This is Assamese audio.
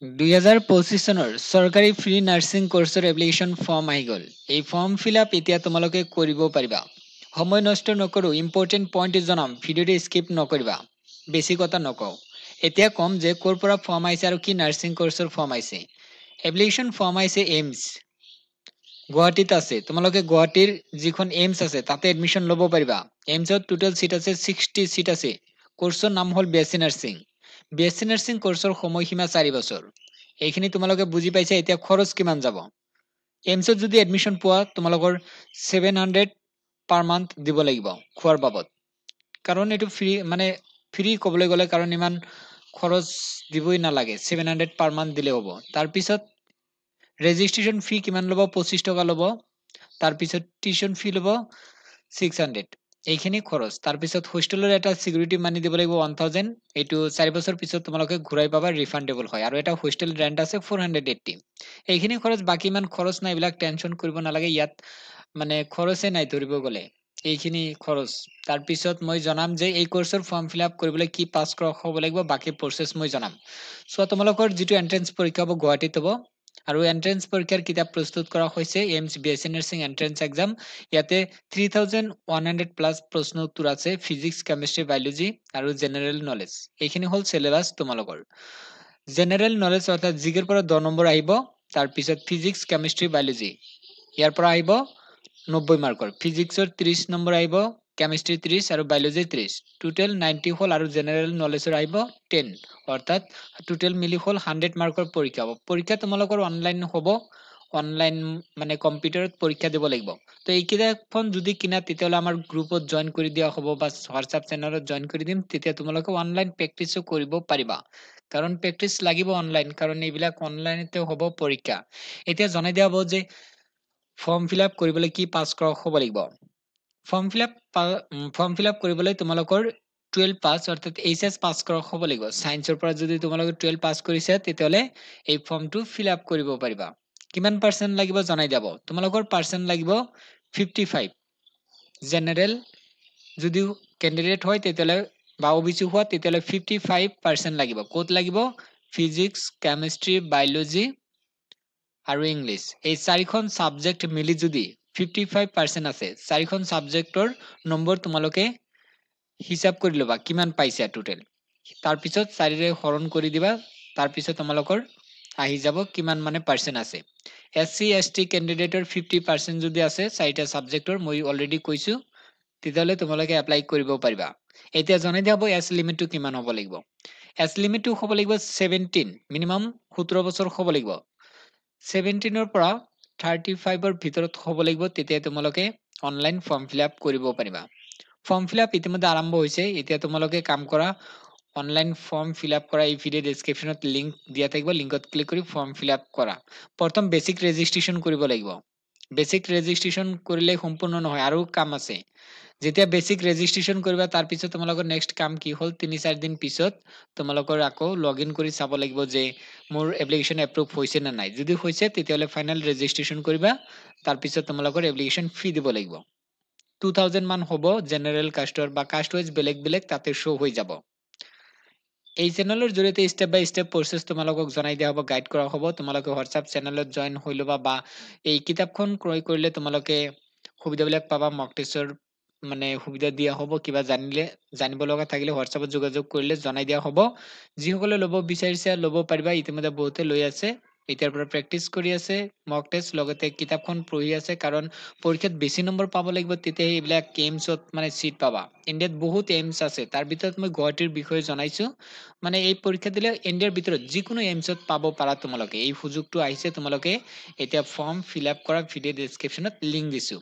2025 চনৰ চৰকাৰী ফ্ৰী নাৰ্ছিং কোৰ্চৰ এপ্লিকেশ্যন ফৰ্ম আহি গ'ল। এই ফৰ্ম ফিল আপ এতিয়া তোমালোকে কৰিব পাৰিবা। সময় নষ্ট নকৰো, ইম্পৰ্টেণ্ট পইণ্ট জনাম, ভিডিঅ'টো স্কিপ নকৰিবা। বেছি কথা নকওঁ। এতিয়া ক'ম যে ক'ৰ পৰা ফৰ্ম আহিছে আৰু কি নাৰ্ছিং কোৰ্চৰ ফৰ্ম আহিছে। এপ্লিকেশ্যন ফৰ্ম আহিছে এইমছ গুৱাহাটীত আছে। তোমালোকে গুৱাহাটীৰ যিখন এইমছ আছে তাতে এডমিশ্যন ল'ব পাৰিবা। এইমছত টোটেল চিট আছে 60 চিট আছে। কোৰ্চৰ নাম হ'ল BSc নাৰ্ছিং। BSc নাৰ্ছিং কোৰ্চৰ সময়সীমা 4 বছৰ। এইখিনি তোমালোকে বুজি পাইছা। এতিয়া খৰচ কিমান যাব। এইমছত যদি এডমিশ্যন পোৱা তোমালোকৰ 700 পাৰ মান্থ দিব লাগিব খোৱাৰ বাবদ। কাৰণ এইটো ফ্ৰী মানে ফ্ৰী ক'বলৈ গ'লে কাৰণ ইমান খৰচ দিবই নালাগে। 700 পাৰ মান্থ দিলে হ'ব। তাৰপিছত ৰেজিষ্ট্ৰেশ্যন ফি কিমান ল'ব? 25 টকা ল'ব। তাৰপিছত টিউশ্যন ফি ল'ব 600। এইখিনি খৰচ। তাৰপিছত হোষ্টেলৰ এটা চিকিউৰিটি মানি দিব লাগিব 1000। এইটো 4 বছৰ পিছত তোমালোকে ঘূৰাই পাবা, ৰিফাণ্ডেবল হয়। আৰু এটা হোষ্টেল ৰেণ্ট আছে 480। এইখিনি খৰচ, বাকী ইমান খৰচ নাই, এইবিলাক টেনচন কৰিব নালাগে। ইয়াত মানে খৰচে নাই ধৰিব গ'লে। এইখিনি খৰচ। তাৰপিছত মই জনাম যে এই কোৰ্চৰ ফৰ্ম ফিল আপ কৰিবলৈ কি পাছ হ'ব লাগিব, বাকী প্ৰচেছ মই জনাম। চ' তোমালোকৰ যিটো এন্ট্ৰেন্স পৰীক্ষা হ'ব গুৱাহাটীত হ'ব। আৰু এন্ট্ৰেন্স পৰীক্ষাৰ কিতাপ প্ৰস্তুত কৰা হৈছে AIIMS BSc nursing entrance exam. ইয়াতে 3100 প্লাছ প্ৰশ্ন উত্তৰ আছে, ফিজিক্স, কেমিষ্ট্ৰি, বায়লজি আৰু জেনেৰেল নলেজ। এইখিনি হ'ল চিলেবাছ তোমালোকৰ। জেনেৰেল নলেজ অৰ্থাৎ জিকেৰ পৰা 10 নম্বৰ আহিব। তাৰপিছত ফিজিক্স, কেমিষ্ট্ৰি, বায়লজি ইয়াৰ পৰা আহিব 90 মাৰ্কৰ। ফিজিক্সৰ 30 নম্বৰ আহিব, কেমিষ্ট্ৰি 30 আৰু বায়লজি 30। টোটেল 90 হ'ল আৰু জেনেৰেল নলেজৰ আহিব 10। অৰ্থাৎ টোটেল মিলি হ'ল 100 মাৰ্কৰ পৰীক্ষা হ'ব। পৰীক্ষা তোমালোকৰ অনলাইন হ'ব। অনলাইন মানে কম্পিউটাৰত পৰীক্ষা দিব লাগিব। তো এই কিতাপখন যদি কিনা তেতিয়াহ'লে আমাৰ গ্ৰুপত জইন কৰি দিয়া হ'ব বা হোৱাটছআপ চেনেলত জইন কৰি দিম। তেতিয়া তোমালোকে অনলাইন প্ৰেক্টিচো কৰিব পাৰিবা। কাৰণ প্ৰেক্টিচ লাগিব অনলাইন, কাৰণ এইবিলাক অনলাইনতে হ'ব পৰীক্ষা। এতিয়া জনাই দিয়া হ'ব যে ফৰ্ম ফিল আপ কৰিবলৈ কি পাছ হ'ব লাগিব। ফৰ্ম ফিল আপ কৰিবলৈ তোমালোকৰ 12 পাছ অৰ্থাৎ HS পাছ কৰা হ'ব লাগিব। ছায়েন্সৰ পৰা যদি তোমালোকে 12 পাছ কৰিছা তেতিয়াহ'লে এই ফৰ্মটো ফিল আপ কৰিব পাৰিবা। কিমান পাৰ্চেণ্ট লাগিব জনাই দিব। তোমালোকৰ পাৰ্চেণ্ট লাগিব 55। জেনেৰেল যদিও কেণ্ডিডেট হয় তেতিয়াহ'লে বা OBC হোৱা তেতিয়াহ'লে 55% লাগিব। ক'ত লাগিব? ফিজিক্স, কেমিষ্ট্ৰি, বায়লজি আৰু ইংলিছ। এই 4খন ছাবজেক্ট মিলি যদি 55% আছে, 4খন ছাবজেক্টৰ নম্বৰ তোমালোকে হিচাপ কৰি ল'বা কিমান পাইছা টোটেল। তাৰপিছত 4ৰে হৰণ কৰি দিবা। তাৰপিছত তোমালোকৰ আহি যাব কিমান মানে পাৰ্চেণ্ট আছে। SC ST কেণ্ডিডেটৰ 50% যদি আছে 4টা ছাবজেক্টৰ, মই অলৰেডি কৈছো, তেতিয়াহ'লে তোমালোকে এপ্লাই কৰিব পাৰিবা। এতিয়া জনাই দিয়া হ'ব এজ লিমিটটো কিমান হ'ব লাগিব। এজ লিমিটটো হ'ব লাগিব 17, মিনিমাম 17 বছৰ হ'ব লাগিব। 17ৰ পৰা 35ৰ ভিতৰত হ'ব লাগিব, তেতিয়া তোমালোকে অনলাইন ফৰ্ম ফিল আপ কৰিব পাৰিবা। ফৰ্ম ফিল আপ ইতিমধ্যে আৰম্ভ হৈছে। এতিয়া তোমালোকে কাম কৰা, অনলাইন ফৰ্ম ফিল আপ কৰা। এই ভিডিঅ' ডেছক্ৰিপশ্যনত লিংক দিয়া থাকিব, লিংকত ক্লিক কৰি ফৰ্ম ফিল আপ কৰা। প্ৰথম বেচিক ৰেজিষ্ট্ৰেশ্যন কৰিব লাগিব। বেচিক ৰেজিষ্ট্ৰেশ্যন কৰিলে সম্পূৰ্ণ নহয়, আৰু কাম আছে। যেতিয়া বেচিক ৰেজিষ্ট্ৰেশ্যন কৰিবা তাৰপিছত তোমালোকৰ নেক্সট কাম কি হ'ল, 3-4 দিন পিছত তোমালোকৰ আকৌ লগ ইন কৰি চাব লাগিব যে মোৰ এপ্লিকেশ্যন এপ্ৰুভ হৈছে নে নাই। যদি হৈছে তেতিয়াহ'লে ফাইনেল ৰেজিষ্ট্ৰেশ্যন কৰিবা। তাৰপিছত তোমালোকৰ এপ্লিকেশ্যন ফি দিব লাগিব। 2000 মান হ'ব জেনেৰেল কাষ্টৰ বা কাষ্ট ৱাইজ বেলেগ বেলেগ তাতে শ্ব' হৈ যাব। এই চেনেলৰ জৰিয়তে ষ্টেপ বাই ষ্টেপ প্ৰচেছ তোমালোকক জনাই দিয়া হ'ব, গাইড কৰা হ'ব। তোমালোকে হোৱাটছআপ চেনেলত জইন হৈ ল'বা বা এই কিতাপখন ক্ৰয় কৰিলে তোমালোকে সুবিধাবিলাক পাবা। মক টেষ্টৰ মানে সুবিধা দিয়া হ'ব। কিবা জানিব লগা থাকিলে হোৱাটছআপত যোগাযোগ কৰিলে জনাই দিয়া হ'ব। যিসকলে ল'ব বিচাৰিছে ল'ব পাৰিবা। ইতিমধ্যে বহুতে লৈ আছে। এতিয়াৰ পৰা প্ৰেক্টিচ কৰি আছে, মক টেষ্ট লগতে কিতাপখন পঢ়ি আছে। কাৰণ পৰীক্ষাত বেছি নম্বৰ পাব লাগিব, তেতিয়াহে এইবিলাক এইমছত মানে চিট পাবা। ইণ্ডিয়াত বহুত এইমছ আছে, তাৰ ভিতৰত মই গুৱাহাটীৰ বিষয়ে জনাইছো। মানে এই পৰীক্ষা দিলে ইণ্ডিয়াৰ ভিতৰত যিকোনো এইমছত পাব পাৰা তোমালোকে। এই সুযোগটো আহিছে, তোমালোকে এতিয়া ফৰ্ম ফিল আপ কৰা ভিডিঅ' ডেছক্ৰিপশ্যনত লিংক দিছো।